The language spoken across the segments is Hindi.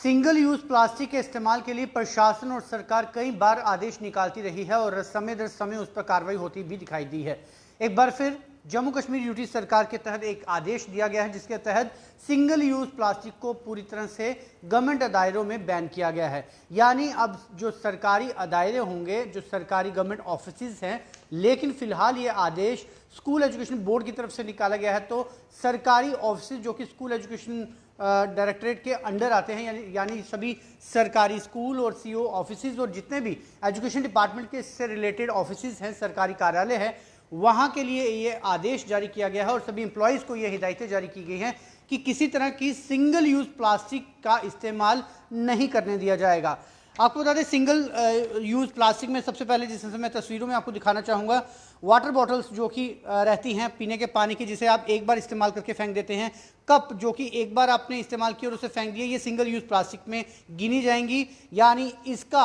सिंगल यूज प्लास्टिक के इस्तेमाल के लिए प्रशासन और सरकार कई बार आदेश निकालती रही है और समय दर समय उस पर कार्रवाई होती भी दिखाई दी है। एक बार फिर जम्मू कश्मीर यूटी सरकार के तहत एक आदेश दिया गया है, जिसके तहत सिंगल यूज प्लास्टिक को पूरी तरह से गवर्नमेंट दायरों में बैन किया गया है। यानी अब जो सरकारी दायरे होंगे, जो सरकारी गवर्नमेंट ऑफिस हैं, लेकिन फिलहाल ये आदेश स्कूल एजुकेशन बोर्ड की तरफ से निकाला गया है। तो सरकारी ऑफिस जो कि स्कूल एजुकेशन डायरेक्टरेट के अंडर आते हैं, यानी सभी सरकारी स्कूल और सीओ ऑफिस और जितने भी एजुकेशन डिपार्टमेंट के इससे रिलेटेड ऑफिस हैं, सरकारी कार्यालय है, वहां के लिए ये आदेश जारी किया गया है और सभी एम्प्लॉयज़ को ये हिदायतें जारी की गई हैं कि किसी तरह की सिंगल यूज प्लास्टिक का इस्तेमाल नहीं करने दिया जाएगा। आपको बता दें, सिंगल यूज प्लास्टिक में सबसे पहले जिस मैं तस्वीरों में आपको दिखाना चाहूँगा, वाटर बॉटल्स जो कि रहती हैं पीने के पानी की, जिसे आप एक बार इस्तेमाल करके फेंक देते हैं, कप जो कि एक बार आपने इस्तेमाल किया और उसे फेंक दिया, ये सिंगल यूज प्लास्टिक में गिनी जाएंगी। यानी इसका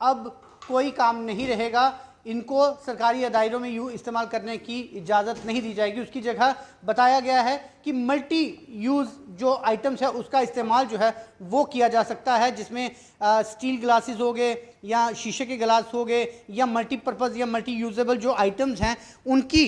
अब कोई काम नहीं रहेगा, इनको सरकारी दायरों में इस्तेमाल करने की इजाज़त नहीं दी जाएगी। उसकी जगह बताया गया है कि मल्टी यूज़ जो आइटम्स है उसका इस्तेमाल जो है वो किया जा सकता है, जिसमें स्टील ग्लासेस हो गए या शीशे के गिलास हो गए या मल्टीपर्पज़ या मल्टी यूजेबल जो आइटम्स हैं उनकी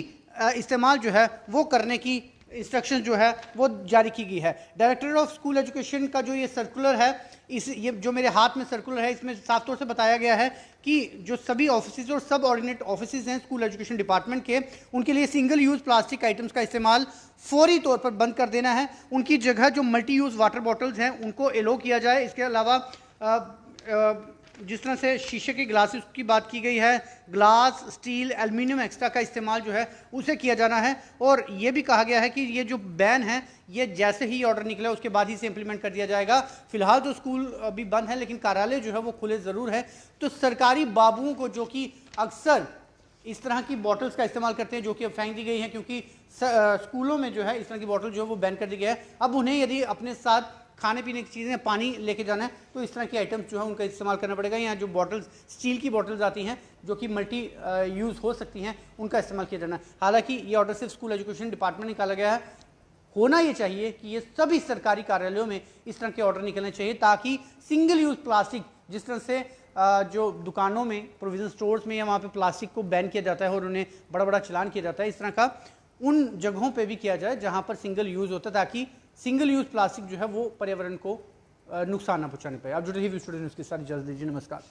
इस्तेमाल जो है वो करने की इंस्ट्रक्शन जो है वो जारी की गई है। डायरेक्टर ऑफ स्कूल एजुकेशन का जो ये सर्कुलर है, ये जो मेरे हाथ में सर्कुलर है, इसमें साफ तौर से बताया गया है कि जो सभी ऑफिस और सब ऑर्डिनेट ऑफिस हैं स्कूल एजुकेशन डिपार्टमेंट के, उनके लिए सिंगल यूज प्लास्टिक आइटम्स का इस्तेमाल फौरी तौर पर बंद कर देना है। उनकी जगह जो मल्टी यूज वाटर बॉटल्स हैं उनको एलो किया जाए। इसके अलावा जिस तरह से शीशे के ग्लासेस की बात की गई है, ग्लास, स्टील, एल्युमिनियम एक्स्ट्रा का इस्तेमाल जो है उसे किया जाना है। और ये भी कहा गया है कि ये जो बैन है ये जैसे ही ऑर्डर निकले उसके बाद ही से इंप्लीमेंट कर दिया जाएगा। फिलहाल तो स्कूल अभी बंद है, लेकिन कार्यालय जो है वो खुले ज़रूर है। तो सरकारी बाबुओं को जो कि अक्सर इस तरह की बॉटल्स का इस्तेमाल करते हैं, जो कि अब फेंक दी गई हैं क्योंकि स्कूलों में जो है इस तरह की बॉटल जो है वो बैन कर दी गया है। अब उन्हें यदि अपने साथ खाने पीने की चीज़ें, पानी लेके जाना है तो इस तरह की आइटम्स जो है उनका इस्तेमाल करना पड़ेगा। यहाँ जो बॉटल्स, स्टील की बॉटल्स आती हैं जो कि मल्टी यूज़ हो सकती हैं, उनका इस्तेमाल किया जाना है। हालांकि ये ऑर्डर सिर्फ स्कूल एजुकेशन डिपार्टमेंट निकाला गया है। होना ये चाहिए कि ये सभी सरकारी कार्यालयों में इस तरह के ऑर्डर निकलने चाहिए, ताकि सिंगल यूज़ प्लास्टिक, जिस तरह से जो दुकानों में, प्रोविजन स्टोर्स में या वहाँ पे प्लास्टिक को बैन किया जाता है और उन्हें बड़ा बड़ा चलान किया जाता है, इस तरह का उन जगहों पे भी किया जाए जहाँ पर सिंगल यूज़ होता है, ताकि सिंगल यूज़ प्लास्टिक जो है वो पर्यावरण को नुकसान ना पहुँचाने पाए। आप जुड़े ही स्टूडेंट उसके साथ इजाज़त दीजिए। नमस्कार।